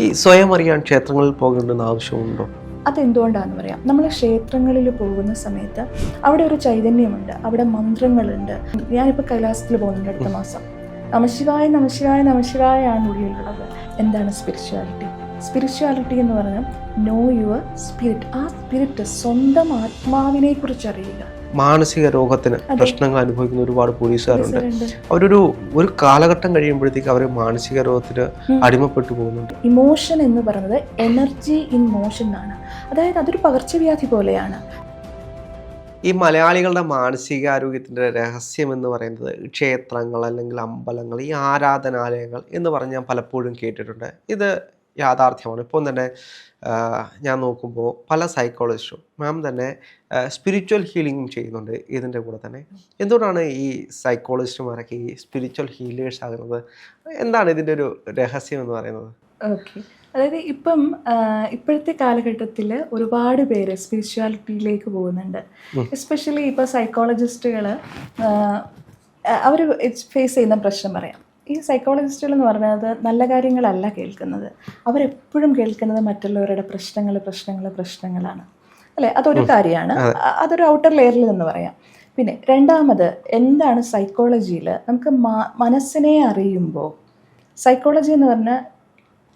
ഈ സ്വയം അറിയാൻ ക്ഷേത്രങ്ങളിൽ പോകേണ്ടെന്ന് ആവശ്യമുണ്ടോ? അതെന്തുകൊണ്ടാണെന്ന് പറയാം. നമ്മൾ ക്ഷേത്രങ്ങളിൽ പോകുന്ന സമയത്ത് അവിടെ ഒരു ചൈതന്യമുണ്ട്, അവിടെ മന്ത്രങ്ങളുണ്ട്. ഞാനിപ്പോൾ കൈലാസത്തിൽ പോകുന്നുണ്ട് അടുത്ത മാസം. നമശിവായ നമശിവായ നമശിവായാണ് ഉള്ളിലുള്ളത്. എന്താണ് സ്പിരിച്വാലിറ്റി? സ്പിരിച്വാലിറ്റി എന്ന് പറഞ്ഞാൽ നോ യുവർ സ്പിരിറ്റ്. ആ സ്പിരിറ്റ്, സ്വന്തം ആത്മാവിനെ കുറിച്ച് അറിയുക. മാനസിക രോഗത്തിന് പ്രശ്നങ്ങൾ അനുഭവിക്കുന്ന ഒരുപാട് പോലീസുകാരുണ്ട്. ഒരു കാലഘട്ടം കഴിയുമ്പോഴത്തേക്ക് അവർ മാനസിക രോഗത്തിന് അടിമപ്പെട്ടു പോകുന്നുണ്ട്. ഇമോഷൻ എന്ന് പറയുന്നത് എനർജി ഇൻ മോഷൻ ആണ്. അതായത് അതൊരു പകർച്ചവ്യാധി പോലെയാണ്. ഈ മലയാളികളുടെ മാനസികാരോഗ്യത്തിൻ്റെ രഹസ്യം എന്ന് പറയുന്നത് ക്ഷേത്രങ്ങൾ അല്ലെങ്കിൽ അമ്പലങ്ങൾ, ഈ ആരാധനാലയങ്ങൾ എന്ന് പറഞ്ഞ് ഞാൻ പലപ്പോഴും കേട്ടിട്ടുണ്ട്. ഇത് യാഥാർത്ഥ്യമാണ്. ഇപ്പം തന്നെ ഞാൻ നോക്കുമ്പോൾ പല സൈക്കോളജിസ്റ്റും മാം തന്നെ സ്പിരിച്വൽ ഹീലിംഗും ചെയ്യുന്നുണ്ട് ഇതിൻ്റെ കൂടെ തന്നെ. എന്തുകൊണ്ടാണ് ഈ സൈക്കോളജിസ്റ്റുമാരൊക്കെ ഈ സ്പിരിച്വൽ ഹീലേഴ്സ് ആകുന്നത്? എന്താണ് ഇതിൻ്റെ ഒരു രഹസ്യം എന്ന് പറയുന്നത്? ഓക്കെ, അതായത് ഇപ്പോഴത്തെ കാലഘട്ടത്തിൽ ഒരുപാട് പേര് സ്പിരിച്വാലിറ്റിയിലേക്ക് പോകുന്നുണ്ട്. എസ്പെഷ്യലി ഇപ്പോൾ സൈക്കോളജിസ്റ്റുകൾ അവർ ഫേസ് ചെയ്യുന്ന പ്രശ്നം പറയാം. ഈ സൈക്കോളജിസ്റ്റുകൾ എന്ന് പറയുന്നത് നല്ല കാര്യങ്ങളല്ല കേൾക്കുന്നത്. അവരെപ്പോഴും കേൾക്കുന്നത് മറ്റുള്ളവരുടെ പ്രശ്നങ്ങളാണ് അല്ലേ? അതൊരു കാര്യമാണ്, അതൊരു ഔട്ടർ ലെയറിൽ എന്ന് പറയാം. പിന്നെ രണ്ടാമത് എന്താണ് സൈക്കോളജിയിൽ നമുക്ക് മനസ്സിനെ അറിയുമ്പോൾ, സൈക്കോളജി എന്ന് പറഞ്ഞാൽ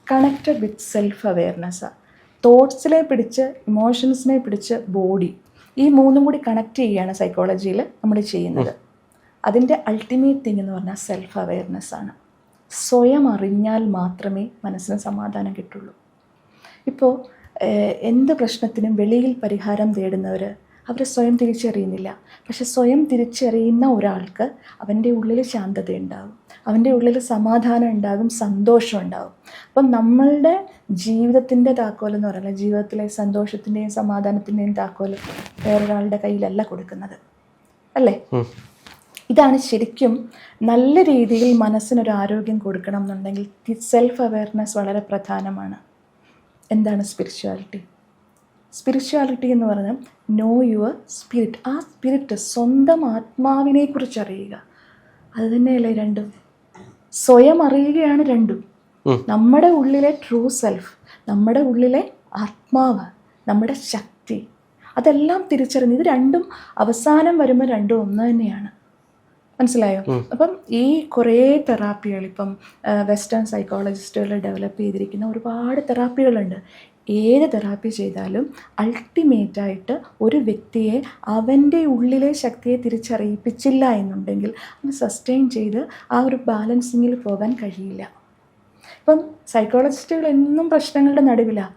കണക്റ്റഡ് വിത്ത് സെൽഫ് അവെയർനെസ്സാണ്. തോട്ട്സിനെ പിടിച്ച് ഇമോഷൻസിനെ പിടിച്ച് ബോഡി, ഈ മൂന്നും കൂടി കണക്ട് ചെയ്യുകയാണ് സൈക്കോളജിയിൽ നമ്മൾ ചെയ്യുന്നത്. അതിൻ്റെ അൾട്ടിമേറ്റ് തിങ് എന്ന് പറഞ്ഞാൽ സെൽഫ് അവെയർനെസ് ആണ്. സ്വയം അറിഞ്ഞാൽ മാത്രമേ മനസ്സിന് സമാധാനം കിട്ടുള്ളൂ. ഇപ്പോൾ എന്ത് പ്രശ്നത്തിനും വെളിയിൽ പരിഹാരം തേടുന്നവർ അവർ സ്വയം തിരിച്ചറിയുന്നില്ല. പക്ഷെ സ്വയം തിരിച്ചറിയുന്ന ഒരാൾക്ക് അവൻ്റെ ഉള്ളിൽ ശാന്തത ഉണ്ടാകും, അവൻ്റെ ഉള്ളിൽ സമാധാനം ഉണ്ടാകും, സന്തോഷം ഉണ്ടാകും. അപ്പം നമ്മളുടെ ജീവിതത്തിൻ്റെ താക്കോലെന്ന് പറഞ്ഞാൽ, ജീവിതത്തിലെ സന്തോഷത്തിൻ്റെയും സമാധാനത്തിൻ്റെയും താക്കോല് വേറൊരാളുടെ കയ്യിലല്ല കൊടുക്കുന്നത്, അല്ലേ? ഇതാണ് ശരിക്കും നല്ല രീതിയിൽ മനസ്സിനൊരു ആരോഗ്യം കൊടുക്കണം എന്നുണ്ടെങ്കിൽ സെൽഫ് അവെയർനെസ് വളരെ പ്രധാനമാണ്. എന്താണ് സ്പിരിച്വാലിറ്റി? സ്പിരിച്വാലിറ്റി എന്ന് പറഞ്ഞാൽ നോ യുവർ സ്പിരിറ്റ്. ആ സ്പിരിറ്റ്, സ്വന്തം ആത്മാവിനെ കുറിച്ച് അറിയുക. അത് തന്നെയല്ലേ രണ്ടും? സ്വയം അറിയുകയാണ് രണ്ടും. നമ്മുടെ ഉള്ളിലെ ട്രൂ സെൽഫ്, നമ്മുടെ ഉള്ളിലെ ആത്മാവ്, നമ്മുടെ ശക്തി, അതെല്ലാം തിരിച്ചറിഞ്ഞ് ഇത് രണ്ടും അവസാനം വരുമ്പോൾ രണ്ടും ഒന്ന് തന്നെയാണ്. മനസ്സിലായോ? അപ്പം ഈ കുറേ തെറാപ്പികൾ ഇപ്പം വെസ്റ്റേൺ സൈക്കോളജിസ്റ്റുകൾ ഡെവലപ്പ് ചെയ്തിരിക്കുന്ന ഒരുപാട് തെറാപ്പികളുണ്ട്. ഏത് തെറാപ്പി ചെയ്താലും അൾട്ടിമേറ്റായിട്ട് ഒരു വ്യക്തിയെ അവൻ്റെ ഉള്ളിലെ ശക്തിയെ തിരിച്ചറിയിപ്പിച്ചില്ല എന്നുണ്ടെങ്കിൽ അത് സസ്റ്റെയിൻ ചെയ്ത് ആ ഒരു ബാലൻസിങ്ങിൽ പോകാൻ കഴിയില്ല. ഇപ്പം സൈക്കോളജിസ്റ്റുകൾ എന്നും പ്രശ്നങ്ങളുടെ നടുവിലാണ്.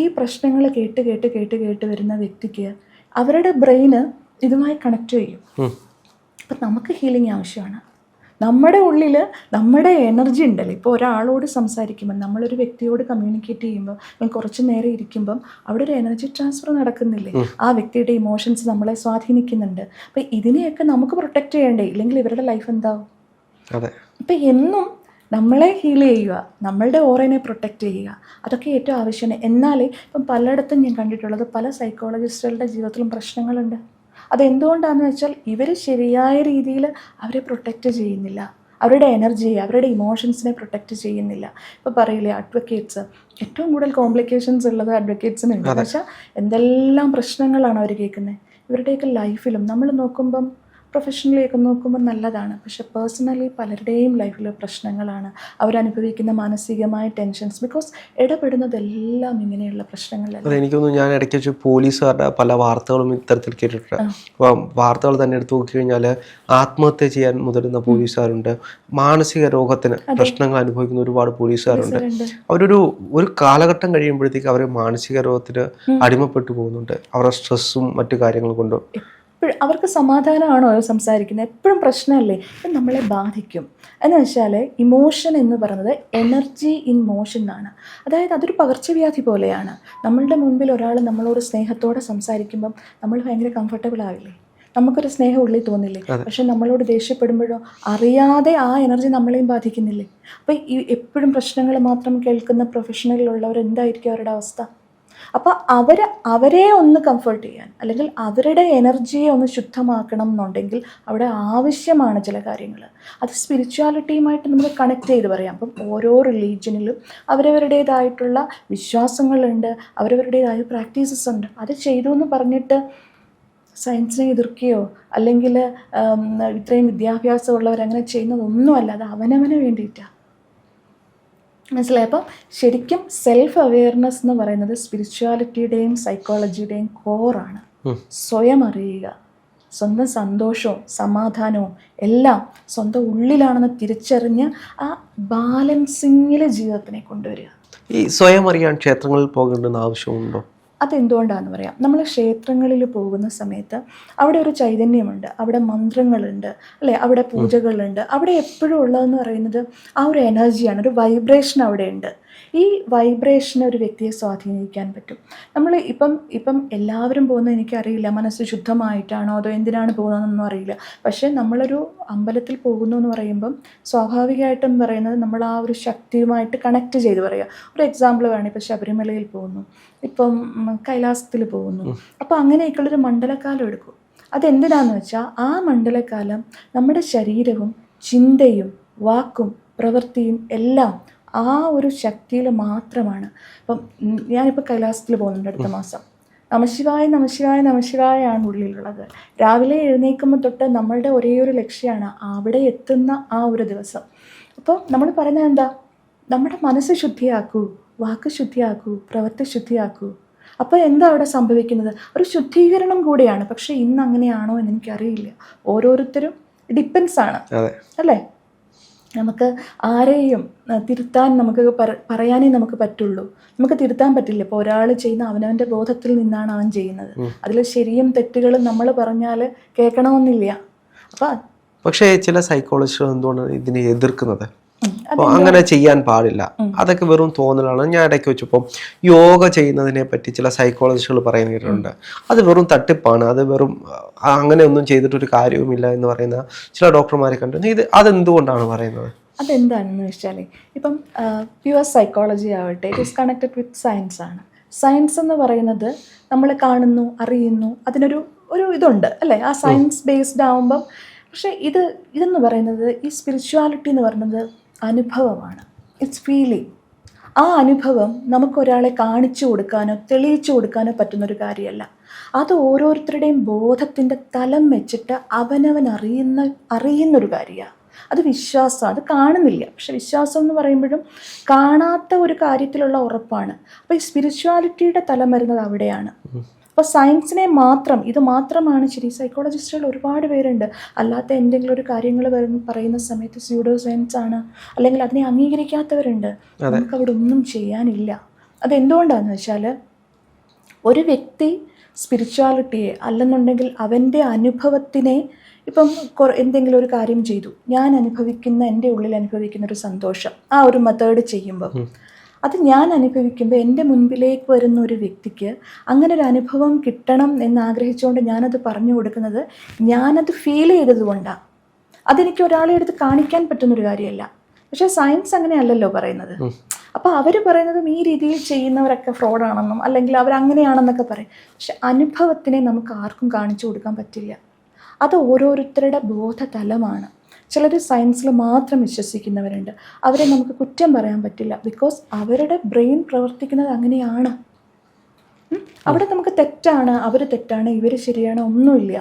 ഈ പ്രശ്നങ്ങൾ കേട്ട് വരുന്ന വ്യക്തിക്ക് അവരുടെ ബ്രെയിന് ഇതുമായി കണക്ട് ചെയ്യും. അപ്പം നമുക്ക് ഹീലിംഗ് ആവശ്യമാണ്. നമ്മുടെ ഉള്ളിൽ നമ്മുടെ എനർജി ഉണ്ടല്ലോ. ഇപ്പോൾ ഒരാളോട് സംസാരിക്കുമ്പോൾ, നമ്മളൊരു വ്യക്തിയോട് കമ്മ്യൂണിക്കേറ്റ് ചെയ്യുമ്പോൾ, കുറച്ച് നേരം ഇരിക്കുമ്പം അവിടെ ഒരു എനർജി ട്രാൻസ്ഫർ നടക്കുന്നില്ലേ? ആ വ്യക്തിയുടെ ഇമോഷൻസ് നമ്മളെ സ്വാധീനിക്കുന്നുണ്ട്. അപ്പം ഇതിനെയൊക്കെ നമുക്ക് പ്രൊട്ടക്റ്റ് ചെയ്യണ്ടേ? ഇല്ലെങ്കിൽ ഇവരുടെ ലൈഫ് എന്താവും? അപ്പം എന്നും നമ്മളെ ഹീൽ ചെയ്യുക, നമ്മളുടെ ഓറയെ പ്രൊട്ടക്റ്റ് ചെയ്യുക, അതൊക്കെ ഏറ്റവും ആവശ്യമാണ്. എന്നാലേ ഇപ്പം പലയിടത്തും ഞാൻ കണ്ടിട്ടുള്ളത് പല സൈക്കോളജിസ്റ്റുകളുടെ ജീവിതത്തിലും പ്രശ്നങ്ങളുണ്ട്. അതെന്തുകൊണ്ടാണെന്ന് വെച്ചാൽ ഇവർ ശരിയായ രീതിയിൽ അവരെ പ്രൊട്ടക്റ്റ് ചെയ്യുന്നില്ല, അവരുടെ എനർജിയെ, അവരുടെ ഇമോഷൻസിനെ പ്രൊട്ടക്റ്റ് ചെയ്യുന്നില്ല. ഇപ്പോൾ പറയില്ലേ, അഡ്വക്കേറ്റ്സ് ഏറ്റവും കൂടുതൽ കോംപ്ലിക്കേഷൻസ് ഉള്ളത് അഡ്വക്കേറ്റ്സിനുണ്ട്. പക്ഷേ എന്തെല്ലാം പ്രശ്നങ്ങളാണ് അവർ കേൾക്കുന്നത്. ഇവരുടെയൊക്കെ ലൈഫിലും നമ്മൾ നോക്കുമ്പം പ്രൊഫഷണലിയൊക്കെ നോക്കുമ്പോൾ നല്ലതാണ്, പക്ഷെ പേഴ്സണലി പലരുടെയും ലൈഫിൽ പ്രശ്നങ്ങളാണ്. അവരനുഭവിക്കുന്ന മാനസികമായ ടെൻഷൻസ്, ബിക്കോസ് ഇടപെടുന്നതെല്ലാം ഇങ്ങനെയുള്ള പ്രശ്നങ്ങളല്ല. എനിക്ക് തോന്നുന്നു, ഞാൻ ഇടയ്ക്ക് വെച്ച് പോലീസുകാരുടെ പല വാർത്തകളും ഇത്തരത്തിൽ കേട്ടിട്ടുണ്ട്. അപ്പം വാർത്തകൾ തന്നെ എടുത്തു നോക്കിക്കഴിഞ്ഞാൽ ആത്മഹത്യ ചെയ്യാൻ മുതിരുന്ന പോലീസുകാരുണ്ട്, മാനസിക രോഗത്തിന് പ്രശ്നങ്ങൾ അനുഭവിക്കുന്ന ഒരുപാട് പോലീസുകാരുണ്ട്. ഒരു കാലഘട്ടം കഴിയുമ്പോഴത്തേക്ക് അവർ മാനസിക രോഗത്തിന് അടിമപ്പെട്ടു പോകുന്നുണ്ട്, അവരുടെ സ്ട്രെസ്സും മറ്റു കാര്യങ്ങൾ കൊണ്ടും. അവർക്ക് സമാധാനമാണോ സംസാരിക്കുന്നത്? എപ്പോഴും പ്രശ്നമല്ലേ? ഇപ്പം നമ്മളെ ബാധിക്കും. എന്ന് വെച്ചാൽ ഇമോഷൻ എന്ന് പറയുന്നത് എനർജി ഇൻ മോഷൻ ആണ്. അതായത് അതൊരു പകർച്ചവ്യാധി പോലെയാണ്. നമ്മളുടെ മുൻപിൽ ഒരാൾ നമ്മളോട് സ്നേഹത്തോടെ സംസാരിക്കുമ്പം നമ്മൾ ഭയങ്കര കംഫർട്ടബിൾ ആവില്ലേ? നമുക്കൊരു സ്നേഹം ഉള്ളിൽ തോന്നില്ലേ? പക്ഷെ നമ്മളോട് ദേഷ്യപ്പെടുമ്പോഴോ അറിയാതെ ആ എനർജി നമ്മളെയും ബാധിക്കുന്നില്ലേ? അപ്പോൾ ഈ എപ്പോഴും പ്രശ്നങ്ങൾ മാത്രം കേൾക്കുന്ന പ്രൊഫഷണലിലുള്ളവർ എന്തായിരിക്കും അവരുടെ അവസ്ഥ? അപ്പോൾ അവരെ ഒന്ന് കംഫർട്ട് ചെയ്യാൻ അല്ലെങ്കിൽ അവരുടെ എനർജിയെ ഒന്ന് ശുദ്ധമാക്കണം എന്നുണ്ടെങ്കിൽ അവിടെ ആവശ്യമാണ് ചില കാര്യങ്ങൾ. അത് സ്പിരിച്വാലിറ്റിയുമായിട്ട് നമുക്ക് കണക്ട് ചെയ്ത് പറയാം. അപ്പം ഓരോ റിലീജിയനിലും അവരവരുടേതായിട്ടുള്ള വിശ്വാസങ്ങളുണ്ട്, അവരവരുടേതായ പ്രാക്ടീസസ് ഉണ്ട്. അത് ചെയ്തു എന്ന് പറഞ്ഞിട്ട് സയൻസിനെ എതിർക്കുകയോ അല്ലെങ്കിൽ ഇത്രയും വിദ്യാഭ്യാസമുള്ളവർ അങ്ങനെ ചെയ്യുന്നതൊന്നുമല്ല. അത് അവനവന് വേണ്ടിയിട്ടാണ്. മനസ്സിലായി? അപ്പം ശരിക്കും സെൽഫ് അവെയർനെസ് എന്ന് പറയുന്നത് സ്പിരിച്വാലിറ്റിയുടെയും സൈക്കോളജിയുടെയും കോറാണ്. സ്വയം അറിയുക, സ്വന്തം സന്തോഷവും സമാധാനവും എല്ലാം സ്വന്തം ഉള്ളിലാണെന്ന് തിരിച്ചറിഞ്ഞ് ആ ബാലൻസിങ്ങിൽ ജീവിതത്തിനെ കൊണ്ടുവരിക. ഈ സ്വയം അറിയാൻ ക്ഷേത്രങ്ങളിൽ പോകേണ്ടെന്ന് ആവശ്യമുണ്ടോ? അതെന്തുകൊണ്ടാണെന്ന് പറയാം. നമ്മൾ ക്ഷേത്രങ്ങളിൽ പോകുന്ന സമയത്ത് അവിടെ ഒരു ചൈതന്യമുണ്ട്, അവിടെ മന്ത്രങ്ങളുണ്ട്, അല്ലേ, അവിടെ പൂജകളുണ്ട്. അവിടെ എപ്പോഴും ഉള്ളതെന്ന് പറയുന്നത് ആ ഒരു എനർജിയാണ്, ഒരു വൈബ്രേഷൻ അവിടെ ഉണ്ട്. ഈ വൈബ്രേഷന് ഒരു വ്യക്തിയെ സ്വാധീനിക്കാൻ പറ്റും. നമ്മൾ ഇപ്പം എല്ലാവരും പോകുന്നത് എനിക്കറിയില്ല, മനസ്സ് ശുദ്ധമായിട്ടാണോ അതോ എന്തിനാണ് പോകുന്നതെന്നൊന്നും അറിയില്ല. പക്ഷേ നമ്മളൊരു അമ്പലത്തിൽ പോകുന്നു എന്ന് പറയുമ്പം സ്വാഭാവികമായിട്ടും പറയുന്നത് നമ്മൾ ആ ഒരു ശക്തിയുമായിട്ട് കണക്ട് ചെയ്ത് പറയുക. ഒരു എക്സാമ്പിൾ വേണം, ഇപ്പം ശബരിമലയിൽ പോകുന്നു, ഇപ്പം കൈലാസത്തിൽ പോകുന്നു. അപ്പോൾ അങ്ങനെയൊക്കെയുള്ളൊരു മണ്ഡലകാലം എടുക്കും. അതെന്തിനാന്ന് വെച്ചാൽ ആ മണ്ഡലകാലം നമ്മുടെ ശരീരവും ചിന്തയും വാക്കും പ്രവൃത്തിയും എല്ലാം ആ ഒരു ശക്തിയിൽ മാത്രമാണ്. ഇപ്പം ഞാനിപ്പോൾ കൈലാസത്തിൽ പോകുന്നുണ്ട് അടുത്ത മാസം. നമശിവായ നമശിവായ നമശിവായാണ് ഉള്ളിലുള്ളത്. രാവിലെ എഴുന്നേൽക്കുമ്പോൾ തൊട്ട് നമ്മളുടെ ഒരേ ഒരു ലക്ഷ്യമാണ് അവിടെ എത്തുന്ന ആ ഒരു ദിവസം. അപ്പോൾ നമ്മൾ പറയുന്നത് എന്താ? നമ്മുടെ മനസ്സ് ശുദ്ധിയാക്കൂ, വാക്ക് ശുദ്ധിയാക്കൂ, പ്രവൃത്തി ശുദ്ധിയാക്കൂ. അപ്പോൾ എന്താ അവിടെ സംഭവിക്കുന്നത്? ഒരു ശുദ്ധീകരണം കൂടെയാണ്. പക്ഷേ ഇന്ന് അങ്ങനെയാണോ എന്ന് എനിക്കറിയില്ല. ഓരോരുത്തരും ഡിപ്പെൻസ് ആണ്, അല്ലേ? നമുക്ക് ആരെയും തിരുത്താൻ നമുക്ക് പറയാനേ നമുക്ക് പറ്റുള്ളൂ. നമുക്ക് തിരുത്താൻ പറ്റില്ല. ഇപ്പോൾ ഒരാൾ ചെയ്യുന്ന അവനവൻ്റെ ബോധത്തിൽ നിന്നാണ് അവൻ ചെയ്യുന്നത്. അതിൽ ശരിയും തെറ്റുകളും നമ്മൾ പറഞ്ഞാൽ കേൾക്കണമെന്നില്ല. പക്ഷേ ചില സൈക്കോളജിസ്റ്റുകൾ എന്തുകൊണ്ടാണ് ഇതിനെ എതിർക്കുന്നത്? അപ്പോൾ അങ്ങനെ ചെയ്യാൻ പാടില്ല, അതൊക്കെ വെറും തോന്നലാണ്. ഞാൻ ഇടയ്ക്ക് വെച്ചപ്പോൾ യോഗ ചെയ്യുന്നതിനെ പറ്റി ചില സൈക്കോളജിസ്റ്റുകൾ പറയുന്നുണ്ട്, അത് വെറും തട്ടിപ്പാണ്, അത് വെറും അങ്ങനെ ഒന്നും ചെയ്തിട്ടൊരു കാര്യവുമില്ല എന്ന് പറയുന്ന ചില ഡോക്ടർമാരെ കണ്ടു. അതെന്തുകൊണ്ടാണ് പറയുന്നത്? അതെന്താണെന്ന് വെച്ചാൽ ഇപ്പം പ്യുവർ സൈക്കോളജി ആവട്ടെ, it is connected with science ആണ്. സയൻസ് എന്ന് പറയുന്നത് നമ്മൾ കാണുന്നു, അറിയുന്നു, അതിനൊരു ഇതുണ്ട്, അല്ലേ? ആ സയൻസ് ബേസ്ഡ് ആവുമ്പം. പക്ഷേ ഇതെന്ന് പറയുന്നത്, ഈ സ്പിരിച്വാലിറ്റി എന്ന് പറയുന്നത് അനുഭവമാണ്. It's feeling. ആ അനുഭവം നമുക്കൊരാളെ കാണിച്ചു കൊടുക്കാനോ തെളിയിച്ചു കൊടുക്കാനോ പറ്റുന്നൊരു കാര്യമല്ല. അത് ഓരോരുത്തരുടെയും ബോധത്തിൻ്റെ തലം വെച്ചിട്ട് അവനവൻ അറിയുന്നൊരു കാര്യമാണ്. അത് വിശ്വാസം. അത് കാണുന്നില്ല, പക്ഷെ വിശ്വാസം എന്ന് പറയുമ്പോഴും കാണാത്ത ഒരു കാര്യത്തിലുള്ള ഉറപ്പാണ്. അപ്പോൾ ഈ സ്പിരിച്വാലിറ്റിയുടെ തലം വരുന്നത് അവിടെയാണ്. അപ്പോൾ സയൻസിനെ ഇത് മാത്രമാണ് ശരി. സൈക്കോളജിസ്റ്റുകൾ ഒരുപാട് പേരുണ്ട്. അല്ലാത്ത എന്തെങ്കിലും ഒരു കാര്യങ്ങൾ പറയുന്ന സമയത്ത് സ്യൂഡോ സയൻസ് ആണ്, അല്ലെങ്കിൽ അതിനെ അംഗീകരിക്കാത്തവരുണ്ട്. നമുക്ക് അവിടെ ഒന്നും ചെയ്യാനില്ല. അതെന്തുകൊണ്ടാണെന്ന് വെച്ചാൽ ഒരു വ്യക്തി സ്പിരിച്വാലിറ്റിയെ അല്ലെന്നുണ്ടെങ്കിൽ അവൻ്റെ അനുഭവത്തിനെ, ഇപ്പം എന്തെങ്കിലും ഒരു കാര്യം ചെയ്തു, എൻ്റെ ഉള്ളിൽ അനുഭവിക്കുന്ന ഒരു സന്തോഷം ആ ഒരു മെത്തേഡ് ചെയ്യുമ്പോൾ അത് ഞാൻ അനുഭവിക്കുമ്പോൾ എൻ്റെ മുൻപിലേക്ക് വരുന്ന ഒരു വ്യക്തിക്ക് അങ്ങനെ ഒരു അനുഭവം കിട്ടണം എന്നാഗ്രഹിച്ചുകൊണ്ട് ഞാനത് പറഞ്ഞു കൊടുക്കുന്നത് ഞാനത് ഫീൽ ചെയ്തതുകൊണ്ടാണ്. അതെനിക്ക് ഒരാളെ എടുത്ത് കാണിക്കാൻ പറ്റുന്നൊരു കാര്യമല്ല. പക്ഷേ സയൻസ് അങ്ങനെയല്ലല്ലോ പറയുന്നത്. അപ്പോൾ അവർ പറയുന്നതും ഈ രീതിയിൽ ചെയ്യുന്നവരൊക്കെ ഫ്രോഡാണെന്നും അല്ലെങ്കിൽ അവരങ്ങനെയാണെന്നൊക്കെ പറയും. പക്ഷെ അനുഭവത്തിനെ നമുക്ക് ആർക്കും കാണിച്ചു കൊടുക്കാൻ പറ്റില്ല. അത് ഓരോരുത്തരുടെ ബോധതലമാണ്. ചിലർ സയൻസിൽ മാത്രം വിശ്വസിക്കുന്നവരുണ്ട്. അവരെ നമുക്ക് കുറ്റം പറയാൻ പറ്റില്ല. ബിക്കോസ് അവരുടെ ബ്രെയിൻ പ്രവർത്തിക്കുന്നത് അങ്ങനെയാണ്. അവിടെ നമുക്ക് തെറ്റാണ്, അവർ തെറ്റാണ്, ഇവർ ശരിയാണ് ഒന്നുമില്ല.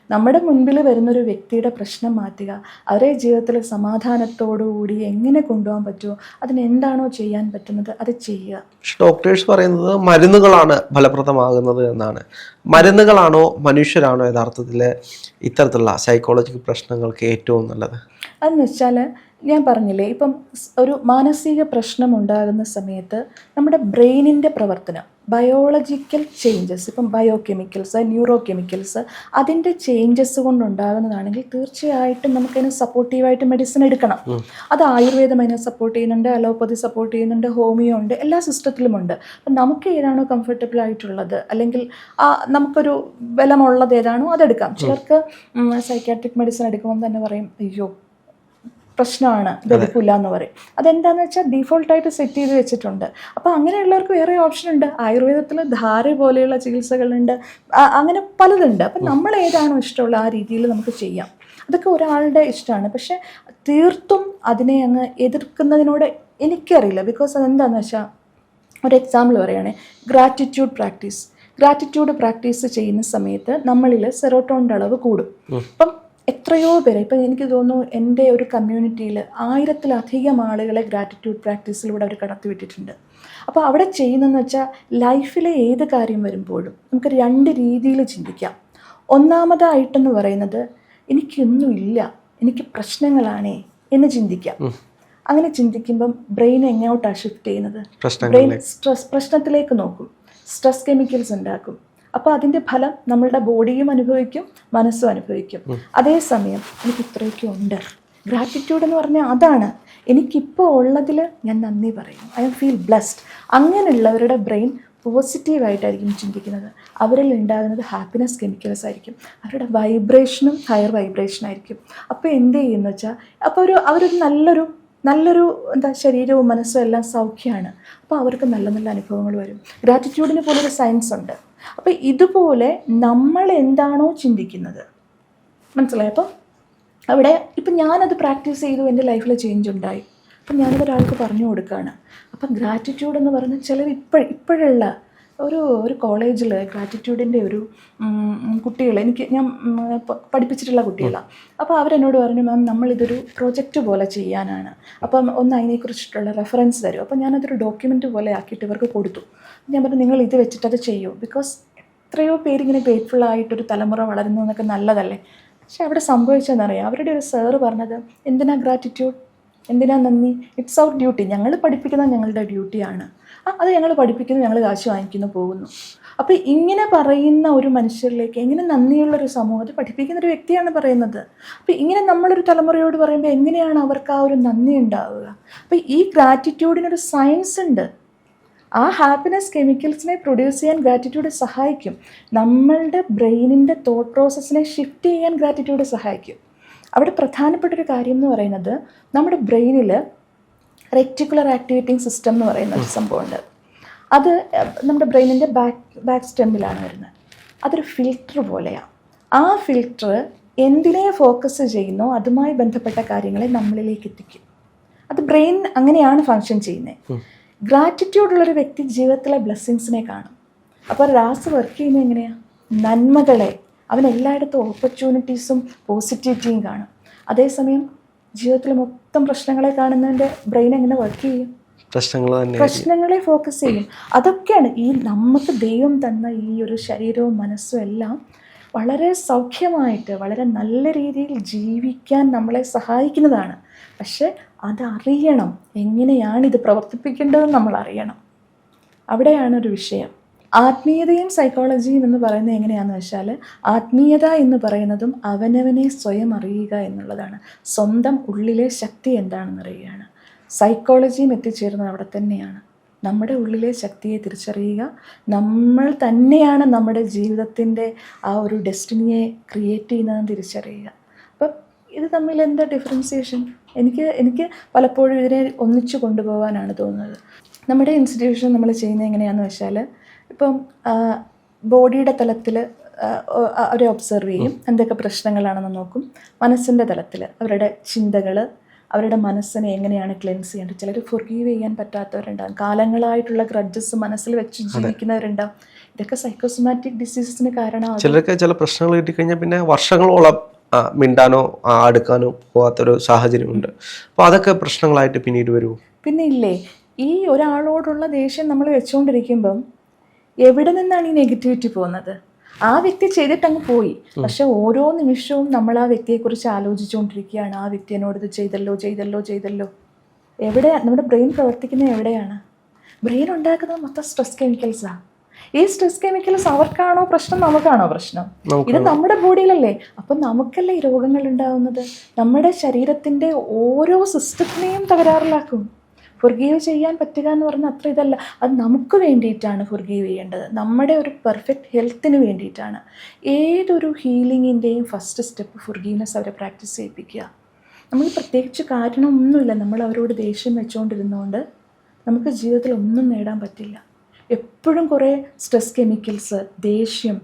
നമ്മുടെ മുൻപിൽ വരുന്നൊരു വ്യക്തിയുടെ പ്രശ്നം മാറ്റുക, അവരെ ജീവിതത്തിൽ സമാധാനത്തോടുകൂടി എങ്ങനെ കൊണ്ടുപോകാൻ പറ്റുമോ അതിനെന്താണോ ചെയ്യാൻ പറ്റുന്നത് അത് ചെയ്യുക. ഡോക്ടേഴ്സ് പറയുന്നത് മരുന്നുകളാണ് ഫലപ്രദമാകുന്നത് എന്നാണ്. മരുന്നുകളാണോ മനുഷ്യരാണോ യഥാർത്ഥത്തിൽ ഇത്തരത്തിലുള്ള സൈക്കോളജിക്കൽ പ്രശ്നങ്ങൾക്ക് ഏറ്റവും നല്ലത്? അതെന്ന് വെച്ചാൽ ഞാൻ പറഞ്ഞില്ലേ, ഇപ്പം ഒരു മാനസിക പ്രശ്നം ഉണ്ടാകുന്ന സമയത്ത് നമ്മുടെ ബ്രെയിനിൻ്റെ പ്രവർത്തനം, ബയോളജിക്കൽ ചേഞ്ചസ്, ഇപ്പം ബയോ കെമിക്കൽസ്, ന്യൂറോ കെമിക്കൽസ്, അതിൻ്റെ ചേഞ്ചസ് കൊണ്ടുണ്ടാകുന്നതാണെങ്കിൽ തീർച്ചയായിട്ടും നമുക്കതിന് സപ്പോർട്ടീവായിട്ട് മെഡിസിൻ എടുക്കണം. അത് ആയുർവേദം അതിനെ സപ്പോർട്ട് ചെയ്യുന്നുണ്ട്, അലോപ്പതി സപ്പോർട്ട് ചെയ്യുന്നുണ്ട്, ഹോമിയോ ഉണ്ട്, എല്ലാ സിസ്റ്റത്തിലുമുണ്ട്. അപ്പം നമുക്ക് ഏതാണോ കംഫർട്ടബിൾ ആയിട്ടുള്ളത് അല്ലെങ്കിൽ നമുക്കൊരു ബലമുള്ളത് ഏതാണോ അതെടുക്കാം. ചിലർക്ക് സൈക്യാട്രിക് മെഡിസിൻ എടുക്കുമ്പോൾ തന്നെ പറയും, അയ്യോ പ്രശ്നമാണ്, ഗതിക്കില്ല എന്ന് പറയും. അതെന്താന്ന് വെച്ചാൽ ഡീഫോൾട്ടായിട്ട് സെറ്റ് ചെയ്ത് വെച്ചിട്ടുണ്ട്. അപ്പോൾ അങ്ങനെയുള്ളവർക്ക് വേറെ ഓപ്ഷൻ ഉണ്ട്. ആയുർവേദത്തിൽ ധാര പോലെയുള്ള ചികിത്സകളുണ്ട്, അങ്ങനെ പലതുണ്ട്. അപ്പം നമ്മൾ ഏതാണോ ഇഷ്ടമുള്ള ആ രീതിയിൽ നമുക്ക് ചെയ്യാം. അതൊക്കെ ഒരാളുടെ ഇഷ്ടമാണ്. പക്ഷെ തീർത്തും അതിനെ അങ്ങ് എതിർക്കുന്നതിനോട് എനിക്കറിയില്ല. ബിക്കോസ് അതെന്താണെന്ന് വെച്ചാൽ, ഒരു എക്സാമ്പിൾ പറയുകയാണെങ്കിൽ ഗ്രാറ്റിറ്റ്യൂഡ് പ്രാക്ടീസ് ചെയ്യുന്ന സമയത്ത് നമ്മളിൽ സെറോട്ടോണിൻ്റെ അളവ് കൂടും. അപ്പം എത്രയോ പേര്, ഇപ്പം എനിക്ക് തോന്നുന്നു എൻ്റെ ഒരു കമ്മ്യൂണിറ്റിയിൽ 1000-ലധികം ആളുകളെ ഗ്രാറ്റിറ്റ്യൂഡ് പ്രാക്ടീസിലൂടെ അവർ കടത്തിവിട്ടിട്ടുണ്ട്. അപ്പോൾ അവിടെ ചെയ്യുന്നതെന്ന് വെച്ചാൽ, ലൈഫിലെ ഏത് കാര്യം വരുമ്പോഴും നമുക്ക് 2 രീതിയിൽ ചിന്തിക്കാം. ഒന്നാമതായിട്ടെന്ന് പറയുന്നത്, എനിക്കൊന്നുമില്ല, എനിക്ക് പ്രശ്നങ്ങളാണേ എന്ന് ചിന്തിക്കാം. അങ്ങനെ ചിന്തിക്കുമ്പം ബ്രെയിൻ എങ്ങോട്ടാണ് ഷിഫ്റ്റ് ചെയ്യുന്നത്? ബ്രെയിൻ പ്രശ്നത്തിലേക്ക് നോക്കും, സ്ട്രെസ് കെമിക്കൽസ് ഉണ്ടാക്കും. അപ്പോൾ അതിൻ്റെ ഫലം നമ്മളുടെ ബോഡിയും അനുഭവിക്കും, മനസ്സും അനുഭവിക്കും. അതേസമയം എനിക്ക് ഇത്രയൊക്കെ ഉണ്ട്, ഗ്രാറ്റിറ്റ്യൂഡ് എന്ന് പറഞ്ഞാൽ അതാണ്, എനിക്കിപ്പോൾ ഉള്ളതിൽ ഞാൻ നന്ദി പറയും, ഐ ഫീൽ ബ്ലെസ്ഡ്. അങ്ങനെയുള്ളവരുടെ ബ്രെയിൻ പോസിറ്റീവായിട്ടായിരിക്കും ചിന്തിക്കുന്നത്. അവരിൽ ഉണ്ടാകുന്നത് ഹാപ്പിനെസ് കെമിക്കൽസ് ആയിരിക്കും, അവരുടെ വൈബ്രേഷനും ഹയർ വൈബ്രേഷൻ ആയിരിക്കും. അപ്പോൾ എന്ത് ചെയ്യുമെന്ന് വെച്ചാൽ, അപ്പോൾ അവരൊരു നല്ലൊരു ശരീരവും മനസ്സും എല്ലാം സൗഖ്യമാണ്. അപ്പോൾ അവർക്ക് നല്ല നല്ല അനുഭവങ്ങൾ വരും. ഗ്രാറ്റിറ്റ്യൂഡിന് പോലൊരു സയൻസ് ഉണ്ട്. അപ്പോൾ ഇതുപോലെ നമ്മൾ എന്താണോ ചിന്തിക്കുന്നത്, മനസ്സിലായി? അപ്പം അവിടെ ഇപ്പം ഞാനത് പ്രാക്ടീസ് ചെയ്തു, എൻ്റെ ലൈഫിൽ ചേഞ്ച് ഉണ്ടായി. അപ്പം ഞാനതൊരാൾക്ക് പറഞ്ഞു കൊടുക്കുകയാണ്. അപ്പം ഗ്രാറ്റിറ്റ്യൂഡ് എന്ന് പറഞ്ഞാൽ ചിലർ ഇപ്പോഴുള്ള ഒരു കോളേജിൽ ഗ്രാറ്റിറ്റ്യൂഡിൻ്റെ ഒരു കുട്ടികൾ, ഞാൻ പഠിപ്പിച്ചിട്ടുള്ള കുട്ടികളാണ്. അപ്പോൾ അവരെന്നോട് പറഞ്ഞു, മാം നമ്മളിതൊരു പ്രൊജക്റ്റ് പോലെ ചെയ്യാനാണ്, അപ്പം ഒന്ന് അതിനെക്കുറിച്ചിട്ടുള്ള റെഫറൻസ് തരും. അപ്പോൾ ഞാനതൊരു ഡോക്യുമെൻ്റ് പോലെ ആക്കിയിട്ട് ഇവർക്ക് കൊടുത്തു. ഞാൻ പറഞ്ഞു, നിങ്ങൾ ഇത് വെച്ചിട്ടത് ചെയ്യൂ. ബിക്കോസ് എത്രയോ പേരിങ്ങനെ ഗ്രേറ്റ്ഫുള്ളായിട്ടൊരു തലമുറ വളരുന്നു എന്നൊക്കെ നല്ലതല്ലേ. പക്ഷെ അവിടെ സംഭവിച്ചതെന്നറിയാം, അവരുടെ ഒരു സാറ് പറഞ്ഞത്, എന്തിനാ ഗ്രാറ്റിറ്റ്യൂഡ്, എന്തിനാ നന്ദി, ഇറ്റ്സ് അവർ ഡ്യൂട്ടി, ഞങ്ങൾ പഠിപ്പിക്കുന്നത് ഞങ്ങളുടെ ഡ്യൂട്ടിയാണ്, അത് ഞങ്ങൾ പഠിപ്പിക്കുന്നു, ഞങ്ങൾ കാശ് വാങ്ങിക്കുന്നു, പോകുന്നു. അപ്പോൾ ഇങ്ങനെ പറയുന്ന ഒരു മനുഷ്യരിലേക്ക് എങ്ങനെ നന്ദിയുള്ളൊരു സമൂഹത്തെ പഠിപ്പിക്കുന്ന ഒരു വ്യക്തിയാണ് പറയുന്നത്. അപ്പോൾ ഇങ്ങനെ നമ്മളൊരു തലമുറയോട് പറയുമ്പോൾ എങ്ങനെയാണ് അവർക്ക് ആ ഒരു നന്ദി ഉണ്ടാവുക? അപ്പോൾ ഈ ഗ്രാറ്റിറ്റ്യൂഡിനൊരു സയൻസ് ഉണ്ട്. ആ ഹാപ്പിനെസ് കെമിക്കൽസിനെ പ്രൊഡ്യൂസ് ചെയ്യാൻ ഗ്രാറ്റിറ്റ്യൂഡ് സഹായിക്കും. നമ്മളുടെ ബ്രെയിനിൻ്റെ തോട്ട് പ്രോസസ്സിനെ ഷിഫ്റ്റ് ചെയ്യാൻ ഗ്രാറ്റിറ്റ്യൂഡ് സഹായിക്കും. അവിടെ പ്രധാനപ്പെട്ടൊരു കാര്യം എന്ന് പറയുന്നത്, നമ്മുടെ ബ്രെയിനിൽ റെറ്റിക്കുലർ ആക്ടിവേറ്റിംഗ് സിസ്റ്റം എന്ന് പറയുന്ന ഒരു സംഭവമുണ്ട്. അത് നമ്മുടെ ബ്രെയിനിൻ്റെ ബാക്ക് സ്റ്റെമ്മിലാണ് വരുന്നത്. അതൊരു ഫിൽറ്റർ പോലെയാണ്. ആ ഫിൽറ്റർ എന്തിനെ ഫോക്കസ് ചെയ്യുന്നോ അതുമായി ബന്ധപ്പെട്ട കാര്യങ്ങളെ നമ്മളിലേക്ക് എത്തിക്കും. അത് ബ്രെയിൻ അങ്ങനെയാണ് ഫങ്ഷൻ ചെയ്യുന്നത്. ഗ്രാറ്റിറ്റ്യൂഡുള്ളൊരു വ്യക്തി ജീവിതത്തിലെ ബ്ലെസ്സിങ്സിനെ കാണും. അപ്പോൾ രാസ് വർക്ക് ചെയ്യുന്നത് എങ്ങനെയാണ്? നന്മകളെ, അവൻ എല്ലായിടത്തും ഓപ്പർച്യൂണിറ്റീസും പോസിറ്റിവിറ്റിയും കാണും. അതേസമയം ജീവിതത്തിൽ മൊത്തം പ്രശ്നങ്ങളെ കാണുന്നതിൻ്റെ ബ്രെയിൻ എങ്ങനെ വർക്ക് ചെയ്യും? പ്രശ്നങ്ങളെ ഫോക്കസ് ചെയ്യും. അതൊക്കെയാണ് ഈ നമുക്ക് ദൈവം തന്ന ഈ ഒരു ശരീരവും മനസ്സും എല്ലാം വളരെ സൗഖ്യമായിട്ട് വളരെ നല്ല രീതിയിൽ ജീവിക്കാൻ നമ്മളെ സഹായിക്കുന്നതാണ്. പക്ഷെ അതറിയണം, എങ്ങനെയാണിത് പ്രവർത്തിപ്പിക്കേണ്ടതെന്ന് നമ്മൾ അറിയണം. അവിടെയാണ് ഒരു വിഷയം. ആത്മീയതയും സൈക്കോളജിയും എന്ന് പറയുന്നത് എങ്ങനെയാണെന്ന് വെച്ചാൽ, ആത്മീയത എന്ന് പറയുന്നതും അവനവനെ സ്വയം അറിയുക എന്നുള്ളതാണ്. സ്വന്തം ഉള്ളിലെ ശക്തി എന്താണെന്ന് അറിയുകയാണ്. സൈക്കോളജിയും എത്തിച്ചേരുന്നത് അവിടെ തന്നെയാണ്. നമ്മുടെ ഉള്ളിലെ ശക്തിയെ തിരിച്ചറിയുക, നമ്മൾ തന്നെയാണ് നമ്മുടെ ജീവിതത്തിൻ്റെ ആ ഒരു ഡെസ്റ്റിനിയെ ക്രിയേറ്റ് ചെയ്യുന്നതെന്ന് തിരിച്ചറിയുക. അപ്പം ഇത് തമ്മിൽ എന്താ ഡിഫറൻസിയേഷൻ? എനിക്ക് പലപ്പോഴും ഇതിനെ ഒന്നിച്ചു കൊണ്ടുപോകാനാണ് തോന്നുന്നത്. നമ്മുടെ ഇൻസ്റ്റിറ്റ്യൂഷൻ നമ്മൾ ചെയ്യുന്നത് എങ്ങനെയാണെന്ന് വെച്ചാൽ, ഇപ്പം ബോഡിയുടെ തലത്തിൽ അവരെ ഒബ്സർവ് ചെയ്യും, എന്തൊക്കെ പ്രശ്നങ്ങളാണെന്ന് നോക്കും. മനസ്സിൻ്റെ തലത്തിൽ അവരുടെ ചിന്തകൾ, അവരുടെ മനസ്സിനെ എങ്ങനെയാണ് ക്ലെൻസ് ചെയ്യേണ്ടത്. ചിലർ ഫൊർഗീവ് ചെയ്യാൻ പറ്റാത്തവരുണ്ടാകും, കാലങ്ങളായിട്ടുള്ള ഗ്രഡ്ജസ് മനസ്സിൽ വെച്ച് ജീവിക്കുന്നവരുണ്ടാകും. ഇതൊക്കെ സൈക്കോസൊമാറ്റിക് ഡിസീസസിന് കാരണമാകും. ചിലർക്ക് ചില പ്രശ്നങ്ങൾ കിട്ടിക്കഴിഞ്ഞാൽ പിന്നെ വർഷങ്ങളോളം മിണ്ടാനോ അടുക്കാനോ പോകാത്തൊരു സാഹചര്യമുണ്ട്. അപ്പോൾ അതൊക്കെ പ്രശ്നങ്ങളായിട്ട് പിന്നീട് വരുമോ? പിന്നെ ഇല്ലേ, ഈ ഒരാളോടുള്ള ദേഷ്യം നമ്മൾ വെച്ചുകൊണ്ടിരിക്കുമ്പം എവിടെ നിന്നാണ് ഈ നെഗറ്റിവിറ്റി പോകുന്നത്? ആ വ്യക്തി ചെയ്തിട്ടങ്ങ് പോയി. പക്ഷെ ഓരോ നിമിഷവും നമ്മൾ ആ വ്യക്തിയെക്കുറിച്ച് ആലോചിച്ചുകൊണ്ടിരിക്കുകയാണ്. ആ വ്യക്തി എന്നോട് ഇത് ചെയ്തല്ലോ. എവിടെയാണ് നമ്മുടെ ബ്രെയിൻ പ്രവർത്തിക്കുന്നത്? എവിടെയാണ്? ബ്രെയിൻ ഉണ്ടാക്കുന്നത് മൊത്തം സ്ട്രെസ് കെമിക്കൽസാണ്. ഈ സ്ട്രെസ് കെമിക്കൽസ് അവർക്കാണോ പ്രശ്നം, നമുക്കാണോ പ്രശ്നം? ഇത് നമ്മുടെ ബോഡിയിലല്ലേ. അപ്പം നമുക്കല്ലേ ഈ രോഗങ്ങൾ ഉണ്ടാകുന്നത്. നമ്മുടെ ശരീരത്തിൻ്റെ ഓരോ സിസ്റ്റത്തിനെയും തകരാറിലാക്കും. ഫൊർഗീവ് ചെയ്യാൻ പറ്റുക എന്ന് പറഞ്ഞാൽ അത്ര ഇതല്ല. അത് നമുക്ക് വേണ്ടിയിട്ടാണ് ഫൊർഗീവ് ചെയ്യേണ്ടത്, നമ്മുടെ ഒരു പെർഫെക്റ്റ് ഹെൽത്തിന് വേണ്ടിയിട്ടാണ്. ഏതൊരു ഹീലിങ്ങിൻ്റെയും ഫസ്റ്റ് സ്റ്റെപ്പ് ഫൊർഗീവ്നെസ് അവരെ പ്രാക്ടീസ് ചെയ്യിപ്പിക്കുക. നമ്മൾ പ്രത്യേകിച്ച് കാരണമൊന്നുമില്ല, നമ്മൾ അവരോട് ദേഷ്യം വെച്ചുകൊണ്ടിരുന്നതുകൊണ്ട് നമുക്ക് ജീവിതത്തിൽ ഒന്നും നേടാൻ പറ്റില്ല. എപ്പോഴും കുറേ സ്ട്രെസ് കെമിക്കൽസ്, ദേഷ്യം,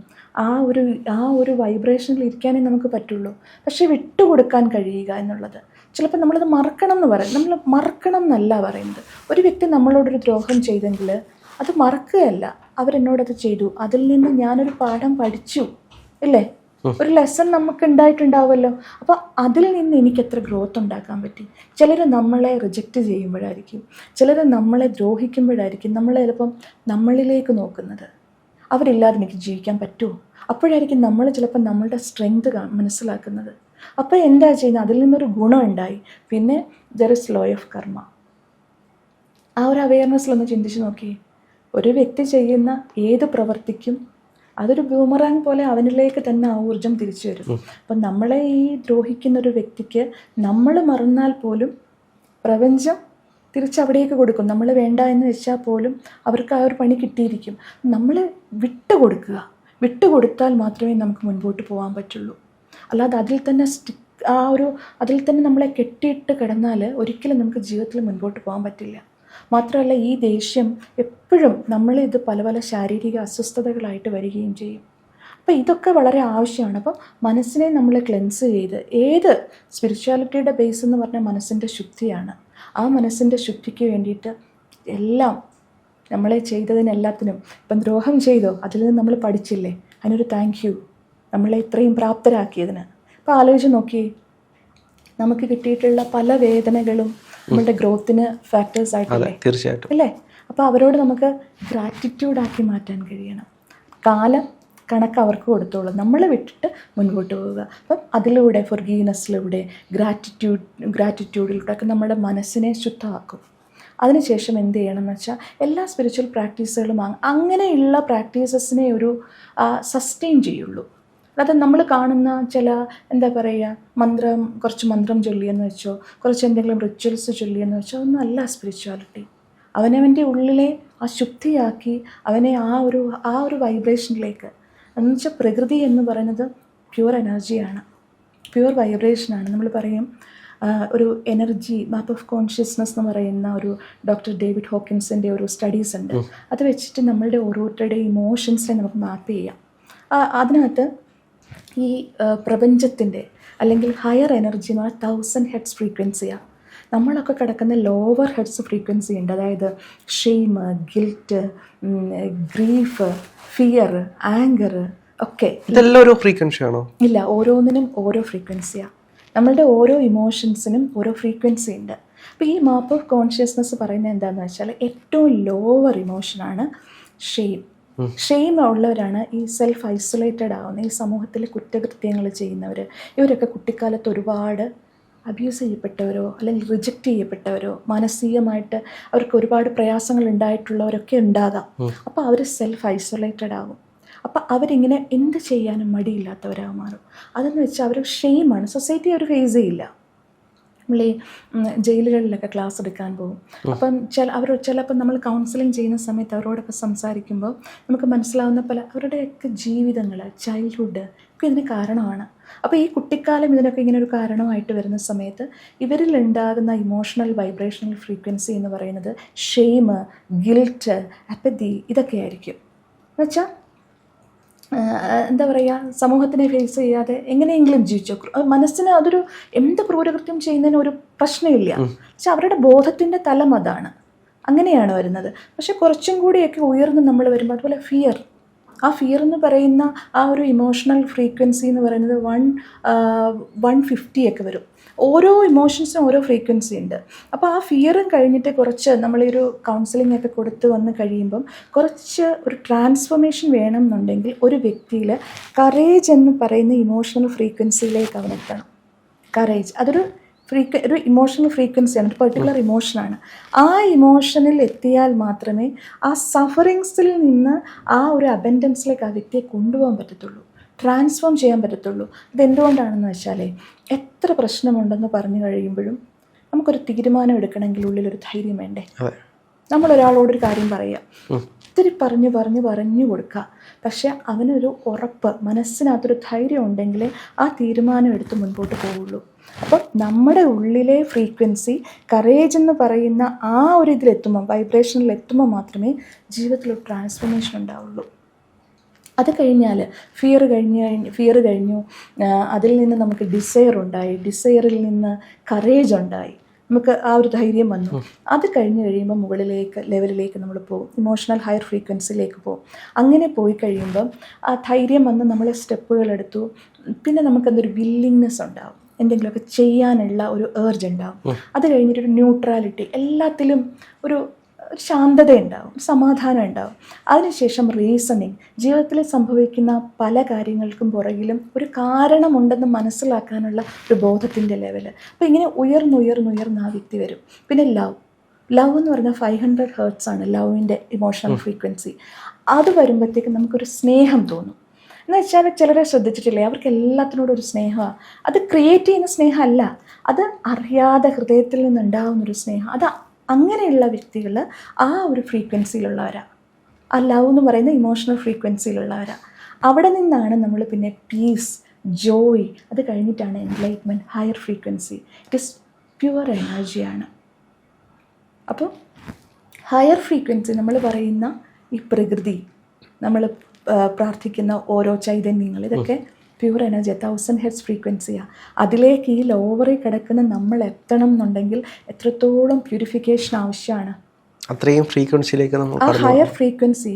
ആ ഒരു വൈബ്രേഷനിൽ ഇരിക്കാനേ നമുക്ക് പറ്റുള്ളൂ. പക്ഷേ വിട്ടുകൊടുക്കാൻ കഴിയുക എന്നുള്ളത്, ചിലപ്പോൾ നമ്മളത് മറക്കണം എന്ന് പറയും. നമ്മൾ മറക്കണം എന്നല്ല പറയുന്നത്. ഒരു വ്യക്തി നമ്മളോടൊരു ദ്രോഹം ചെയ്തെങ്കിൽ അത് മറക്കുകയല്ല, അവരെന്നോടത് ചെയ്തു, അതിൽ നിന്ന് ഞാനൊരു പാഠം പഠിച്ചു, ഇല്ലേ, ഒരു ലെസൺ നമുക്ക് ഉണ്ടായിട്ടുണ്ടാവുമല്ലോ. അപ്പോൾ അതിൽ നിന്ന് എനിക്ക് എത്ര ഗ്രോത്ത് ഉണ്ടാക്കാൻ പറ്റി. ചിലർ നമ്മളെ റിജക്റ്റ് ചെയ്യുമ്പോഴായിരിക്കും, ചിലർ നമ്മളെ ദ്രോഹിക്കുമ്പോഴായിരിക്കും നമ്മൾ ചിലപ്പം നമ്മളിലേക്ക് നോക്കുന്നത്. അവരില്ലാതെ എനിക്ക് ജീവിക്കാൻ പറ്റുമോ? അപ്പോഴായിരിക്കും നമ്മൾ ചിലപ്പോൾ നമ്മളുടെ സ്ട്രെങ്ത് മനസ്സിലാക്കുന്നത്. അപ്പോൾ എന്താ ചെയ്യുന്നത്? അതിൽ നിന്നൊരു ഗുണം ഉണ്ടായി. പിന്നെ ദർ ഇസ് ലോ ഓഫ് കർമ്മ. ആ ഒരു അവയർനെസ്സിലൊന്ന് ചിന്തിച്ച് നോക്കി. ഒരു വ്യക്തി ചെയ്യുന്ന ഏത് പ്രവർത്തിക്കും അതൊരു ബൂമറാങ് പോലെ അവനിലേക്ക് തന്നെ ആ ഊർജം തിരിച്ചു വരും. അപ്പം നമ്മളെ ഈ ദ്രോഹിക്കുന്ന ഒരു വ്യക്തിക്ക് നമ്മൾ മറന്നാൽ പോലും പ്രപഞ്ചം തിരിച്ചവിടേക്ക് കൊടുക്കും. നമ്മൾ വേണ്ട എന്ന് വെച്ചാൽ പോലും അവർക്ക് ആ ഒരു പണി കിട്ടിയിരിക്കും. നമ്മൾ വിട്ടുകൊടുത്താൽ മാത്രമേ നമുക്ക് മുൻപോട്ട് പോകാൻ പറ്റുള്ളൂ. അല്ലാതെ അതിൽ തന്നെ അതിൽ തന്നെ നമ്മളെ കെട്ടിയിട്ട് കിടന്നാൽ ഒരിക്കലും നമുക്ക് ജീവിതത്തിൽ മുൻപോട്ട് പോകാൻ പറ്റില്ല. മാത്രമല്ല, ഈ ദേഷ്യം എപ്പോഴും നമ്മളിത് പല പല ശാരീരിക അസ്വസ്ഥതകളായിട്ട് വരികയും ചെയ്യും. അപ്പോൾ ഇതൊക്കെ വളരെ ആവശ്യമാണ്. അപ്പം മനസ്സിനെ നമ്മൾ ക്ലെൻസ് ചെയ്ത്, ഏത് സ്പിരിച്വാലിറ്റിയുടെ ബേസ് എന്ന് പറഞ്ഞാൽ മനസ്സിൻ്റെ ശുദ്ധിയാണ്. ആ മനസ്സിൻ്റെ ശുദ്ധിക്ക് വേണ്ടിയിട്ട് എല്ലാം നമ്മളെ ചെയ്തതിനെല്ലാത്തിനും, ഇപ്പം ദ്രോഹം ചെയ്തോ, അതിൽ നിന്ന് നമ്മൾ പഠിച്ചില്ലേ, അതിനൊരു താങ്ക് യു, നമ്മളെ ഇത്രയും പ്രാപ്തരാക്കിയതിന്. അപ്പോൾ ആലോചിച്ച് നോക്കി, നമുക്ക് കിട്ടിയിട്ടുള്ള പല വേദനകളും നമ്മളുടെ ഗ്രോത്തിന് ഫാക്ടേഴ്സ് ആയിട്ടല്ലേ? തീർച്ചയായിട്ടും അല്ലേ? അപ്പോൾ അവരോട് നമുക്ക് ഗ്രാറ്റിറ്റ്യൂഡാക്കി മാറ്റാൻ കഴിയണം. കാലം കണക്ക് അവർക്ക് കൊടുത്തോളൂ, നമ്മളെ വിട്ടിട്ട് മുൻപോട്ട് പോവുക. അപ്പം അതിലൂടെ ഫൊർഗീവ്നെസ്സിലൂടെ ഗ്രാറ്റിറ്റ്യൂഡിലൂടെ ഒക്കെ നമ്മുടെ മനസ്സിനെ ശുദ്ധമാക്കും. അതിനുശേഷം എന്ത് ചെയ്യണം എന്ന് വെച്ചാൽ, എല്ലാ സ്പിരിച്വൽ പ്രാക്ടീസുകളും അങ്ങനെയുള്ള പ്രാക്ടീസസിനെ ഒരു സസ്റ്റെയിൻ ചെയ്യുള്ളൂ. അതായത് നമ്മൾ കാണുന്ന ചില എന്താ പറയുക, കുറച്ച് മന്ത്രം ചൊല്ലിയെന്ന് വെച്ചോ, കുറച്ച് എന്തെങ്കിലും റിച്വൽസ് ചൊല്ലിയെന്ന് വെച്ചോ, ഒന്നും അല്ല സ്പിരിച്വാലിറ്റി. അവനവൻ്റെ ഉള്ളിലെ ആ ശുദ്ധിയാക്കി അവനെ ആ ഒരു വൈബ്രേഷനിലേക്ക്, എന്ന് വെച്ചാൽ പ്രകൃതി എന്ന് പറയുന്നത് പ്യുവർ എനർജിയാണ്, പ്യുവർ വൈബ്രേഷനാണ്. നമ്മൾ പറയും ഒരു എനർജി മാപ്പ് ഓഫ് കോൺഷ്യസ്നസ് എന്ന് പറയുന്ന ഒരു ഡോക്ടർ ഡേവിഡ് ഹോക്കിൻസിൻ്റെ ഒരു സ്റ്റഡീസ് ഉണ്ട്. അത് വെച്ചിട്ട് നമ്മളുടെ ഓരോരുത്തരുടെയും ഇമോഷൻസിനെ നമുക്ക് മാപ്പ് ചെയ്യാം. അതിനകത്ത് ഈ പ്രപഞ്ചത്തിൻ്റെ അല്ലെങ്കിൽ ഹയർ എനർജി എന്ന് പറഞ്ഞാൽ 1000 ഹെഡ്സ് ഫ്രീക്വൻസിയാണ്. നമ്മളൊക്കെ കിടക്കുന്ന ലോവർ ഹെഡ്സ് ഫ്രീക്വൻസി ഉണ്ട്. അതായത് shame, guilt, grief, fear, anger ഒക്കെ. ഇതെല്ലാം ഒരു ഫ്രീക്വൻസി ആണോ? ഇല്ല, ഓരോന്നിനും ഓരോ ഫ്രീക്വൻസിയാണ്. നമ്മളുടെ ഓരോ ഇമോഷൻസിനും ഓരോ ഫ്രീക്വൻസി ഉണ്ട്. അപ്പോൾ ഈ മാപ്പ് ഓഫ് കോൺഷ്യസ്നസ് പറയുന്നത് എന്താണെന്ന് വെച്ചാൽ, ഏറ്റവും ലോവർ ഇമോഷനാണ് ഷെയിം. ഷെയിം ഉള്ളവരാണ് ഈ സെൽഫ് ഐസൊലേറ്റഡ് ആവുന്ന, ഈ സമൂഹത്തിൽ കുറ്റകൃത്യങ്ങൾ ചെയ്യുന്നവർ. ഇവരൊക്കെ കുട്ടിക്കാലത്ത് ഒരുപാട് അബ്യൂസ് ചെയ്യപ്പെട്ടവരോ അല്ലെങ്കിൽ റിജക്റ്റ് ചെയ്യപ്പെട്ടവരോ, മാനസികമായിട്ട് അവർക്ക് ഒരുപാട് പ്രയാസങ്ങൾ ഉണ്ടായിട്ടുള്ളവരൊക്കെ ഉണ്ടാകാം. അപ്പോൾ അവർ സെൽഫ് ഐസൊലേറ്റഡ് ആകും. അപ്പോൾ അവരിങ്ങനെ എന്ത് ചെയ്യാനും മടിയില്ലാത്തവരാകും മാറും. അതെന്ന് വെച്ചാൽ അവർ ഷെയിമാണ്, സൊസൈറ്റി അവർ ഫേസ് ചെയ്യില്ല. നമ്മൾ ഈ ജയിലുകളിലൊക്കെ ക്ലാസ് എടുക്കാൻ പോകും. അപ്പം ചിലപ്പോൾ നമ്മൾ കൗൺസിലിംഗ് ചെയ്യുന്ന സമയത്ത് അവരോടൊക്കെ സംസാരിക്കുമ്പോൾ നമുക്ക് മനസ്സിലാവുന്ന അവരുടെയൊക്കെ ജീവിതങ്ങൾ, ചൈൽഡ്ഹുഡ് ഒക്കെ ഇതിന് കാരണമാണ്. അപ്പോൾ ഈ കുട്ടിക്കാലം ഇതിനൊക്കെ ഇങ്ങനെ ഒരു കാരണമായിട്ട് വരുന്ന സമയത്ത് ഇവരിൽ ഉണ്ടാകുന്ന ഇമോഷണൽ വൈബ്രേഷണൽ ഫ്രീക്വൻസി എന്ന് പറയുന്നത് ഷെയിം, ഗിൽറ്റ്, അപ്പതി ഇതൊക്കെ ആയിരിക്കും. എന്നുവെച്ചാൽ എന്താ പറയുക, സമൂഹത്തിനെ ഫേസ് ചെയ്യാതെ എങ്ങനെയെങ്കിലും ജീവിച്ചോ. മനസ്സിന് അതൊരു എന്ത് ക്രൂരകൃത്യം ചെയ്യുന്നതിന് ഒരു പ്രശ്നമില്ല. പക്ഷെ അവരുടെ ബോധത്തിൻ്റെ തലം അതാണ്, അങ്ങനെയാണ് വരുന്നത്. പക്ഷെ കുറച്ചും കൂടിയൊക്കെ ഉയർന്ന് നമ്മൾ വരുമ്പോൾ, അതുപോലെ ആ ഫിയർ എന്ന് പറയുന്ന ആ ഒരു ഇമോഷണൽ ഫ്രീക്വൻസി എന്ന് പറയുന്നത് 150 ഒക്കെ വരും. ഓരോ ഇമോഷൻസിനും ഓരോ ഫ്രീക്വൻസി ഉണ്ട്. അപ്പോൾ ആ ഫിയറും കഴിഞ്ഞിട്ട് കുറച്ച് നമ്മളൊരു കൗൺസിലിംഗ് ഒക്കെ കൊടുത്ത് വന്ന് കഴിയുമ്പം കുറച്ച് ഒരു ട്രാൻസ്ഫോർമേഷൻ വേണം എന്നുണ്ടെങ്കിൽ ഒരു വ്യക്തിയിൽ കറേജ് എന്ന് പറയുന്ന ഇമോഷണൽ ഫ്രീക്വൻസിയിലേക്ക് അവനെത്തണം. കറേജ് അതൊരു ഇമോഷണൽ ഫ്രീക്വൻസിയാണ്, ഒരു പെർട്ടിക്കുലർ ഇമോഷനാണ്. ആ ഇമോഷനിൽ എത്തിയാൽ മാത്രമേ ആ സഫറിങ്സിൽ നിന്ന് ആ ഒരു അബൻഡൻസിലേക്ക് ആ വ്യക്തിയെ കൊണ്ടുപോകാൻ പറ്റത്തുള്ളൂ, ട്രാൻസ്ഫോം ചെയ്യാൻ പറ്റത്തുള്ളൂ. ഇതെന്തുകൊണ്ടാണെന്ന് വെച്ചാൽ, എത്ര പ്രശ്നമുണ്ടെന്ന് പറഞ്ഞു കഴിയുമ്പോഴും നമുക്കൊരു തീരുമാനം എടുക്കണമെങ്കിൽ ഉള്ളിലൊരു ധൈര്യം വേണ്ടേ? നമ്മളൊരാളോടൊരു കാര്യം പറയുക, ഒത്തിരി പറഞ്ഞു കൊടുക്കുക, പക്ഷെ അവനൊരു ഉറപ്പ്, മനസ്സിനകത്തൊരു ധൈര്യം ഉണ്ടെങ്കിൽ ആ തീരുമാനം എടുത്ത് മുൻപോട്ട് പോവുള്ളൂ. അപ്പം നമ്മുടെ ഉള്ളിലെ ഫ്രീക്വൻസി കറേജ് എന്ന് പറയുന്ന ആ ഒരു ഇതിലെത്തുമ്പോൾ, വൈബ്രേഷനിൽ എത്തുമ്പോൾ മാത്രമേ ജീവിതത്തിലൊരു ട്രാൻസ്ഫോർമേഷൻ ഉണ്ടാവുള്ളൂ. അത് കഴിഞ്ഞാൽ ഫിയർ കഴിഞ്ഞു, അതിൽ നിന്ന് നമുക്ക് ഡിസയർ ഉണ്ടായി, ഡിസയറിൽ നിന്ന് കറേജ് ഉണ്ടായി, നമുക്ക് ആ ഒരു ധൈര്യം വന്നു. അത് കഴിയുമ്പോൾ മുകളിലേക്ക് ലെവലിലേക്ക് നമ്മൾ പോകും, ഇമോഷണൽ ഹയർ ഫ്രീക്വൻസിയിലേക്ക് പോകും. അങ്ങനെ പോയി കഴിയുമ്പം ആ ധൈര്യം വന്ന് നമ്മൾ സ്റ്റെപ്പുകളെടുത്തു. പിന്നെ നമുക്കതൊരു വില്ലിങ്നെസ് ഉണ്ടാവും, എന്തെങ്കിലുമൊക്കെ ചെയ്യാനുള്ള ഒരു ഏർജ് ഉണ്ടാവും. അത് കഴിഞ്ഞിട്ടൊരു ന്യൂട്രാലിറ്റി, എല്ലാത്തിലും ഒരു ശാന്തത ഉണ്ടാവും, സമാധാനം ഉണ്ടാവും. അതിനുശേഷം റീസണിങ്, ജീവിതത്തിൽ സംഭവിക്കുന്ന പല കാര്യങ്ങൾക്കും പുറകിലും ഒരു കാരണമുണ്ടെന്ന് മനസ്സിലാക്കാനുള്ള ഒരു ബോധത്തിൻ്റെ ലെവല്. അപ്പോൾ ഇങ്ങനെ ഉയർന്നുയർന്ന് ആ വ്യക്തി വരും. പിന്നെ ലവ് എന്ന് പറഞ്ഞാൽ 500 Hz ആണ് ലവിൻ്റെ ഇമോഷണൽ ഫ്രീക്വൻസി. അത് വരുമ്പോഴത്തേക്കും നമുക്കൊരു സ്നേഹം തോന്നും. എന്ന് വെച്ചാൽ ചിലരെ ശ്രദ്ധിച്ചിട്ടില്ലേ, അവർക്ക് എല്ലാത്തിനോടും ഒരു സ്നേഹമാണ്. അത് ക്രിയേറ്റ് ചെയ്യുന്ന സ്നേഹമല്ല, അത് അറിയാതെ ഹൃദയത്തിൽ നിന്നുണ്ടാകുന്നൊരു സ്നേഹം. അത് അങ്ങനെയുള്ള വ്യക്തികൾ ആ ഒരു ഫ്രീക്വൻസിയിലുള്ളവരാണ്, ആ ലവ് എന്ന് പറയുന്ന ഇമോഷണൽ ഫ്രീക്വൻസിയിലുള്ളവരാണ്. അവിടെ നിന്നാണ് നമ്മൾ പിന്നെ പീസ്, ജോയ്, അത് കഴിഞ്ഞിട്ടാണ് enlightenment, higher frequency. It is pure എനർജിയാണ്. അപ്പോൾ ഹയർ ഫ്രീക്വൻസി നമ്മൾ പറയുന്ന ഈ പ്രകൃതി, നമ്മൾ പ്രാർത്ഥിക്കുന്ന ഓരോ ചൈതന്യങ്ങൾ, ഇതൊക്കെ പ്യുവർ എനർജി, 1000 Hz ഫ്രീക്വൻസിയാണ്. അതിലേക്ക് ഈ ലോവറിൽ കിടക്കുന്ന നമ്മൾ എത്തണം എന്നുണ്ടെങ്കിൽ എത്രത്തോളം പ്യൂരിഫിക്കേഷൻ ആവശ്യമാണ്. അത്രയും ഫ്രീക്വൻസിയിലേക്ക് നമ്മൾ ആ ഹയർ ഫ്രീക്വൻസി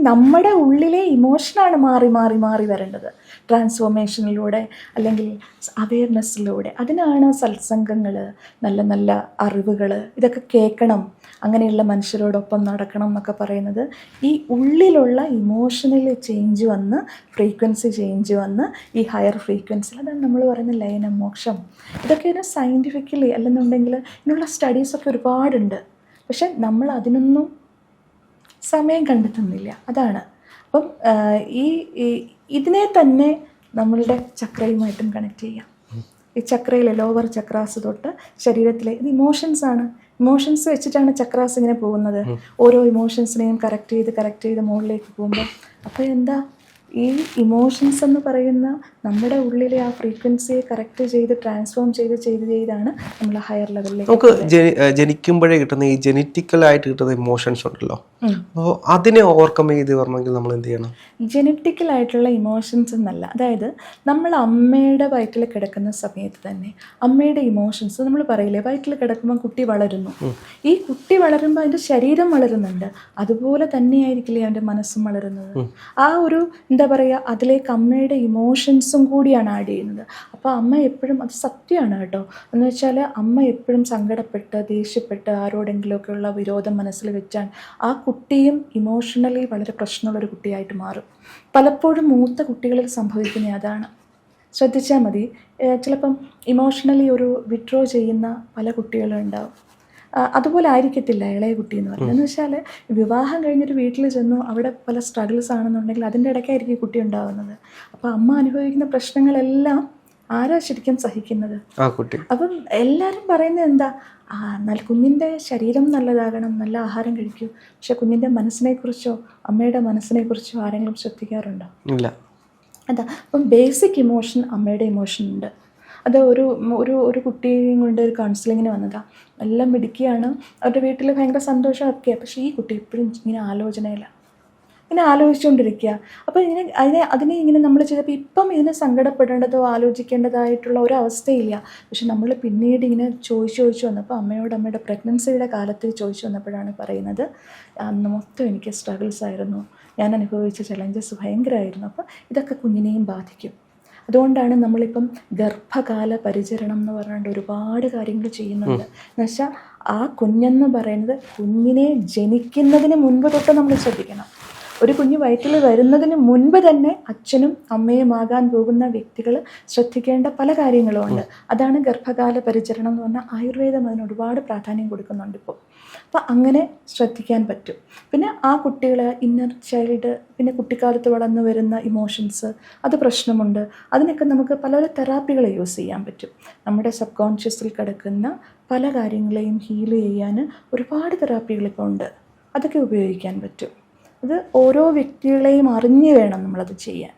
നമ്മുടെ ഉള്ളിലെ ഇമോഷനാണ് മാറി വരേണ്ടത്, ട്രാൻസ്ഫോർമേഷനിലൂടെ അല്ലെങ്കിൽ അവെയർനെസ്സിലൂടെ. അതിനാണ് സത്സംഗങ്ങൾ, നല്ല നല്ല അറിവുകൾ, ഇതൊക്കെ കേൾക്കണം, അങ്ങനെയുള്ള മനുഷ്യരോടൊപ്പം നടക്കണം എന്നൊക്കെ പറയുന്നത്. ഈ ഉള്ളിലുള്ള ഇമോഷണൽ ചേഞ്ച് വന്ന്, ഫ്രീക്വൻസി ചേഞ്ച് വന്ന് ഈ ഹയർ ഫ്രീക്വൻസിൽ, അതാണ് നമ്മൾ പറയുന്ന ലയനം, മോക്ഷം. ഇതൊക്കെ ഒരു സയൻറ്റിഫിക്കലി അല്ലെന്നുണ്ടെങ്കിൽ ഇതിനുള്ള സ്റ്റഡീസൊക്കെ ഒരുപാടുണ്ട്. പക്ഷെ നമ്മൾ അതിനൊന്നും സമയം കണ്ടെത്തുന്നില്ല, അതാണ്. അപ്പം ഇതിനെ തന്നെ നമ്മളുടെ ചക്രയുമായിട്ടും കണക്ട് ചെയ്യാം. ഈ ചക്രയിലെ ലോവർ ചക്രാസ് തൊട്ട് ശരീരത്തിലെ ഇത് ഇമോഷൻസാണ്. ഇമോഷൻസ് വെച്ചിട്ടാണ് ചക്രാസ് ഇങ്ങനെ പോകുന്നത്. ഓരോ ഇമോഷൻസിനെയും കറക്റ്റ് ചെയ്ത് മുകളിലേക്ക് പോകുമ്പോൾ അപ്പോൾ എന്താ, ഈ ഇമോഷൻസ് എന്ന് പറയുന്ന നമ്മുടെ ഉള്ളിലെ ആ ഫ്രീക്വൻസിയെ കറക്റ്റ് ചെയ്ത് ട്രാൻസ്ഫോം ചെയ്താണ് നമ്മൾ ഹയർ ലെവലിലേക്ക്. നമുക്ക് ജനിക്കുമ്പോഴേ കിട്ടുന്ന ഈ ജെനറ്റിക്കലായിട്ട് കിട്ടുന്ന ഇമോഷൻസ് ഉണ്ടല്ലോ, അപ്പോൾ അതിനെ ഓവർകം ചെയ്ത് വരണമെങ്കിൽ നമ്മൾ എന്ത് ചെയ്യണം? ജെനറ്റിക്കലായിട്ടുള്ള ഇമോഷൻസ് എന്നല്ല, അതായത് നമ്മൾ അമ്മയുടെ വയറ്റിൽ കിടക്കുന്ന സമയത്ത് തന്നെ അമ്മയുടെ ഇമോഷൻസ്, നമ്മൾ പറയില്ലേ വയറ്റിൽ കിടക്കുമ്പോൾ കുട്ടി വളരുന്നു, ഈ കുട്ടി വളരുമ്പോൾ അതിൻ്റെ ശരീരം വളരുന്നുണ്ട്, അതുപോലെ തന്നെയായിരിക്കില്ലേ അവൻ്റെ മനസ്സും വളരുന്നത്. ആ ഒരു എന്താ പറയുക, അതിലേക്ക് അമ്മയുടെ ഇമോഷൻസും കൂടിയാണ് ആഡ് ചെയ്യുന്നത്. അപ്പോൾ അമ്മ എപ്പോഴും, അത് സത്യമാണ് കേട്ടോ, എന്ന് വെച്ചാൽ അമ്മ എപ്പോഴും സങ്കടപ്പെട്ട് ദേഷ്യപ്പെട്ട് ആരോടെങ്കിലുമൊക്കെ ഉള്ള വിരോധം മനസ്സിൽ വെച്ചാൽ ആ കുട്ടിയും ഇമോഷണലി വളരെ പ്രശ്നമുള്ളൊരു കുട്ടിയായിട്ട് മാറും. പലപ്പോഴും മൂത്ത കുട്ടികളിൽ സംഭവിക്കുന്ന അതാണ്, ശ്രദ്ധിച്ചാൽ മതി. ചിലപ്പം ഇമോഷണലി ഒരു വിഡ്രോ ചെയ്യുന്ന പല കുട്ടികളും ഉണ്ടാവും. അതുപോലെ ആയിരിക്കത്തില്ല ഇളയ കുട്ടി എന്ന് പറയുന്നത്. എന്ന് വെച്ചാൽ വിവാഹം കഴിഞ്ഞൊരു വീട്ടിൽ ചെന്നു, അവിടെ പല സ്ട്രഗിൾസ് ആണെന്നുണ്ടെങ്കിൽ അതിൻ്റെ ഇടയ്ക്കായിരിക്കും കുട്ടി ഉണ്ടാകുന്നത്. അപ്പോൾ അമ്മ അനുഭവിക്കുന്ന പ്രശ്നങ്ങളെല്ലാം ആരാ ശരിക്കും സഹിക്കുന്നത്? അപ്പം എല്ലാവരും പറയുന്നത് എന്താ, കുഞ്ഞിൻ്റെ ശരീരം നല്ലതാകണം, നല്ല ആഹാരം കഴിക്കൂ, പക്ഷെ കുഞ്ഞിൻ്റെ മനസ്സിനെക്കുറിച്ചോ അമ്മയുടെ മനസ്സിനെക്കുറിച്ചോ ആരെങ്കിലും ശ്രദ്ധിക്കാറുണ്ടോ? ഇല്ല. അതാ, അപ്പം ബേസിക് ഇമോഷൻ അമ്മയുടെ ഇമോഷൻ ഉണ്ട്. അത് ഒരു കുട്ടിയും കൊണ്ട് ഒരു കൗൺസിലിങ്ങിന് വന്നതാണ്, എല്ലാം മിടുക്കിയാണ്, അവരുടെ വീട്ടിൽ ഭയങ്കര സന്തോഷമൊക്കെയാണ്, പക്ഷേ ഈ കുട്ടി എപ്പോഴും ഇങ്ങനെ ഇങ്ങനെ ആലോചിച്ചുകൊണ്ടിരിക്കുക. അപ്പോൾ അതിനെ ഇങ്ങനെ നമ്മൾ ചെയ്തപ്പോൾ ഇപ്പം ഇതിനെ സങ്കടപ്പെടേണ്ടതോ ആലോചിക്കേണ്ടതായിട്ടുള്ള ഒരവസ്ഥയില്ല. പക്ഷെ നമ്മൾ പിന്നീട് ഇങ്ങനെ ചോദിച്ചു വന്നപ്പോൾ അമ്മയുടെ പ്രഗ്നൻസിയുടെ കാലത്ത് ചോദിച്ചു വന്നപ്പോഴാണ് പറയുന്നത്, അന്ന് മൊത്തം എനിക്ക് സ്ട്രഗിൾസ് ആയിരുന്നു, ഞാൻ അനുഭവിച്ച ചലഞ്ചസ് ഭയങ്കരമായിരുന്നു, അപ്പോൾ ഇതൊക്കെ കുഞ്ഞിനെയും ബാധിക്കും. അതുകൊണ്ടാണ് നമ്മളിപ്പം ഗർഭകാല പരിചരണം എന്ന് പറഞ്ഞുകൊണ്ട് ഒരുപാട് കാര്യങ്ങൾ ചെയ്യുന്നുണ്ട്. എന്നുവെച്ചാൽ ആ കുഞ്ഞെന്ന് പറയുന്നത് കുഞ്ഞിനെ ജനിക്കുന്നതിന് മുൻപ് തൊട്ട് നമ്മൾ ശ്രദ്ധിക്കണം. ഒരു കുഞ്ഞ് വയറ്റിൽ വരുന്നതിന് മുൻപ് തന്നെ അച്ഛനും അമ്മയുമാകാൻ പോകുന്ന വ്യക്തികൾ ശ്രദ്ധിക്കേണ്ട പല കാര്യങ്ങളുമുണ്ട്. അതാണ് ഗർഭകാല പരിചരണം എന്ന് പറഞ്ഞാൽ. ആയുർവേദം അതിന് ഒരുപാട് പ്രാധാന്യം കൊടുക്കുന്നുണ്ട് ഇപ്പോൾ. അപ്പോൾ അങ്ങനെ ശ്രദ്ധിക്കാൻ പറ്റും. പിന്നെ ആ കുട്ടികൾ ഇന്നർ ചൈൽഡ്, പിന്നെ കുട്ടിക്കാലത്ത് വളർന്നു വരുന്ന ഇമോഷൻസ്, അത് പ്രശ്നമുണ്ട്. അതിനൊക്കെ നമുക്ക് പല തെറാപ്പികൾ യൂസ് ചെയ്യാൻ പറ്റും. നമ്മുടെ സബ് കോൺഷ്യസിൽ കിടക്കുന്ന പല കാര്യങ്ങളെയും ഹീൽ ചെയ്യാൻ ഒരുപാട് തെറാപ്പികളിപ്പോൾ ഉണ്ട്. അതൊക്കെ ഉപയോഗിക്കാൻ പറ്റും. അത് ഓരോ വ്യക്തികളെയും അറിഞ്ഞ് വേണം നമ്മളത് ചെയ്യാൻ.